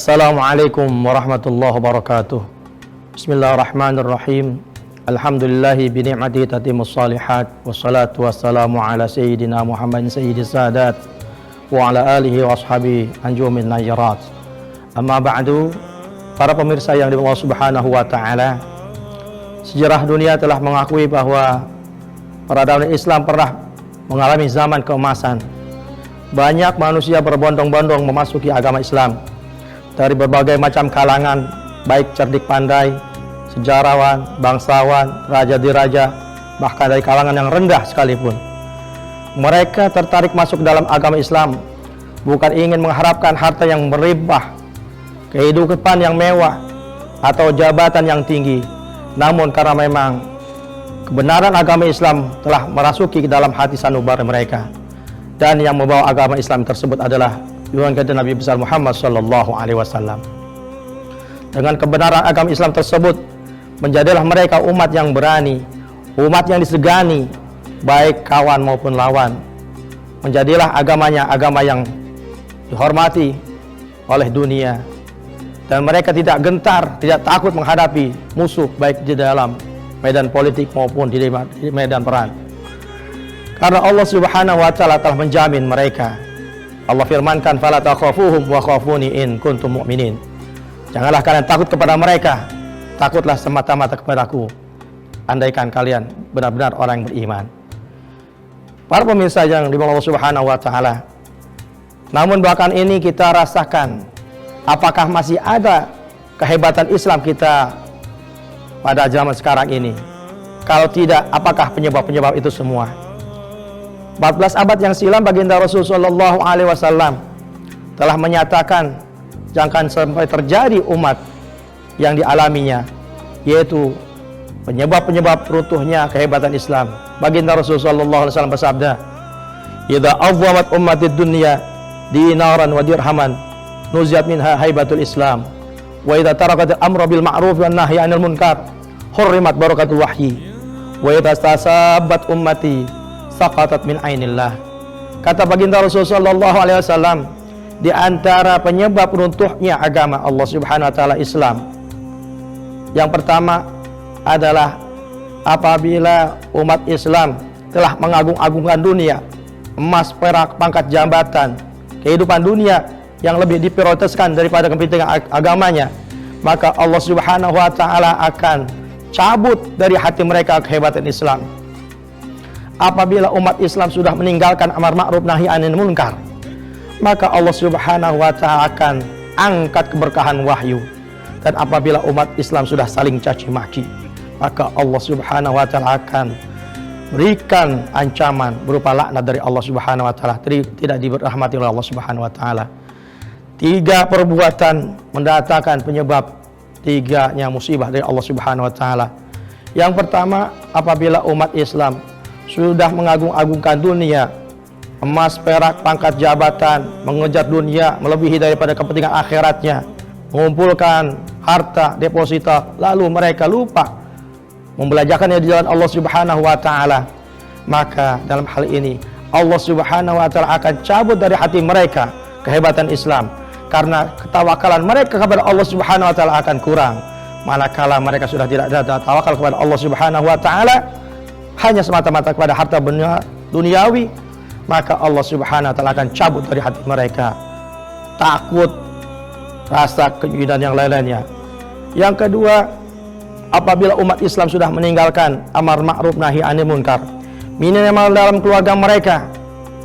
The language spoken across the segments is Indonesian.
Assalamualaikum warahmatullahi wabarakatuh. Bismillahirrahmanirrahim. Alhamdulillahi bini'mati tatimmus salihat. Wassalatu wassalamu ala sayyidina Muhammadin sayyidis sadat wa ala alihi wa ashabi anjumin najarat. Amma ba'du, para pemirsa yang dimiliki Allah Subhanahu wa taala, sejarah dunia telah mengakui bahwa peradaban Islam pernah mengalami zaman keemasan. Banyak manusia berbondong-bondong memasuki agama Islam dari berbagai macam kalangan, baik cerdik pandai, sejarawan, bangsawan, raja diraja, bahkan dari kalangan yang rendah sekalipun. Mereka tertarik masuk dalam agama Islam bukan ingin mengharapkan harta yang melimpah, kehidupan yang mewah, atau jabatan yang tinggi, namun karena memang kebenaran agama Islam telah merasuki ke dalam hati sanubari mereka, dan yang membawa agama Islam tersebut adalah junjungan kita Nabi besar Muhammad sallallahu alaihi wasallam. Dengan kebenaran agama Islam tersebut, menjadilah mereka umat yang berani, umat yang disegani, baik kawan maupun lawan. Menjadilah agamanya agama yang dihormati oleh dunia, dan mereka tidak gentar, tidak takut menghadapi musuh baik di dalam medan politik maupun di medan perang. Karena Allah Subhanahu wa taala telah menjamin mereka. Allah firmankan, "Fala takhafuhum wa khafuni in kuntum mu'minin." Janganlah kalian takut kepada mereka, takutlah semata-mata kepadaku andaikan kalian benar-benar orang yang beriman. Para pemirsa yang dimuliakan Allah Subhanahu wa taala, namun bahkan ini kita rasakan, apakah masih ada kehebatan Islam kita pada zaman sekarang ini? Kalau tidak, apakah penyebab-penyebab itu semua? 14 abad yang silam baginda Rasul sallallahu alaihi wasallam telah menyatakan jangan sampai terjadi umat yang dialaminya, yaitu penyebab-penyebab runtuhnya kehebatan Islam. Baginda Rasul sallallahu alaihi wasallam bersabda, "Idza azzamat ummatid dunya dinaran wa dirhaman, nuziyat minha haibatul Islam. Wa idza tarakatil amra bil ma'ruf wan nahyi 'anil munkar, hurrimat barakatul wahyi. Wa idza tasabbat ummati saqatat min ainillah." Kata baginda Rasul sallallahu alaihi wasallam, di antara penyebab runtuhnya agama Allah Subhanahu wa taala Islam, yang pertama adalah apabila umat Islam telah mengagung-agungkan dunia, emas, perak, pangkat, jabatan, kehidupan dunia yang lebih diprioritaskan daripada kepentingan agamanya, maka Allah Subhanahu wa taala akan cabut dari hati mereka kehebatan Islam. Apabila umat Islam sudah meninggalkan amar ma'ruf nahi anil munkar, maka Allah Subhanahu wa taala akan angkat keberkahan wahyu. Dan apabila umat Islam sudah saling caci maki, maka Allah Subhanahu wa taala akan berikan ancaman berupa laknat dari Allah Subhanahu wa taala, tidak dirahmati oleh Allah Subhanahu wa taala. 3 perbuatan mendatangkan penyebab 3-nya musibah dari Allah Subhanahu wa taala. Yang pertama, apabila umat Islam sudah mengagung-agungkan dunia, emas, perak, pangkat, jabatan, mengejar dunia melebihi daripada kepentingan akhiratnya, mengumpulkan harta, deposita, lalu mereka lupa membelanjakannya di jalan Allah Subhanahu wa taala, maka dalam hal ini Allah Subhanahu wa taala akan cabut dari hati mereka kehebatan Islam, karena ketawakalan mereka kepada Allah Subhanahu wa taala akan kurang. Manakala mereka sudah tidak ada tawakal kepada Allah Subhanahu wa taala, hanya semata-mata kepada harta duniawi, maka Allah Subhanahu wa taala akan cabut dari hati mereka takut, rasa kejujuran yang lain-lainnya. Yang kedua, apabila umat Islam sudah meninggalkan amar ma'ruf nahi anil munkar, minimal dalam keluarga mereka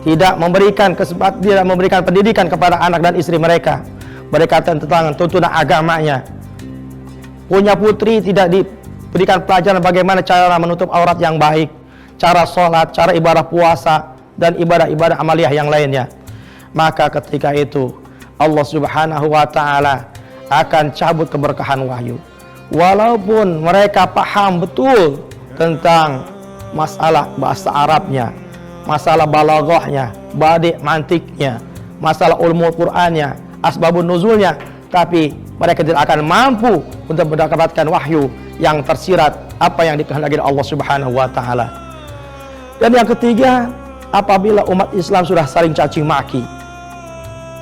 tidak memberikan pendidikan kepada anak dan istri mereka berkaitan tentang tuntunan agamanya. Punya putri tidak diberikan pelajaran bagaimana cara menutup aurat yang baik, cara sholat, cara ibadah puasa, dan ibadah-ibadah amaliyah yang lainnya, maka ketika itu Allah Subhanahu wa taala akan cabut keberkahan wahyu. Walaupun mereka paham betul tentang masalah bahasa Arabnya, masalah balaghahnya, badi' mantiknya, masalah ulumul Qur'annya, asbabun nuzulnya, tapi mereka tidak akan mampu untuk mendapatkan wahyu yang tersirat apa yang dikehendaki Allah Subhanahu wa taala. Dan yang ketiga, apabila umat Islam sudah saling caci maki,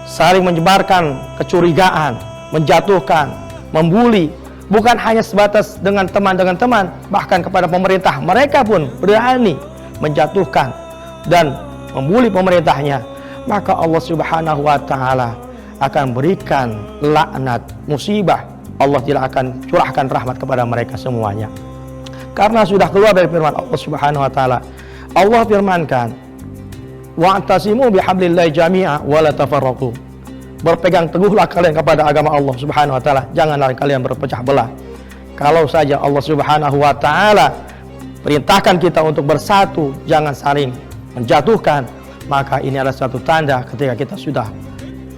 saling menyebarkan kecurigaan, menjatuhkan, membuli, bukan hanya sebatas dengan teman, bahkan kepada pemerintah. Mereka pun berani menjatuhkan dan membuli pemerintahnya. Maka Allah Subhanahu wa Ta'ala akan berikan laknat, musibah. Allah tidak akan curahkan rahmat kepada mereka semuanya, karena sudah keluar dari firman Allah Subhanahu wa Ta'ala. Allah firmankan, wa'tasimu bihablillahi jami'a wa la tafarraqu. Berpegang teguhlah kalian kepada agama Allah Subhanahu wa Ta'ala, janganlah kalian berpecah belah. Kalau saja Allah Subhanahu wa Ta'ala perintahkan kita untuk bersatu, jangan saling menjatuhkan, maka ini adalah satu tanda ketika kita sudah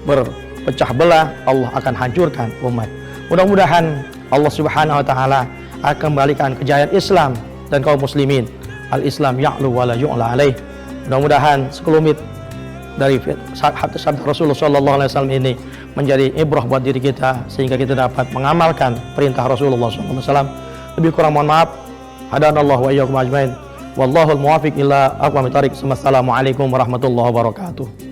berpecah belah, Allah akan hancurkan umat. Mudah-mudahan Allah Subhanahu wa Ta'ala akan kembalikan kejayaan Islam dan kaum muslimin. Al-Islam ya'lu wa la yu'la alaih. Mudah-mudahan sekelumit dari sabda Rasulullah SAW ini menjadi ibrah buat diri kita, sehingga kita dapat mengamalkan perintah Rasulullah SAW. Lebih kurang mohon maaf. Hadanallahu wa iyyakum ajmain. Wallahul muwafiq ila aqwamit thariq. Wassalamualaikum warahmatullahi wabarakatuh.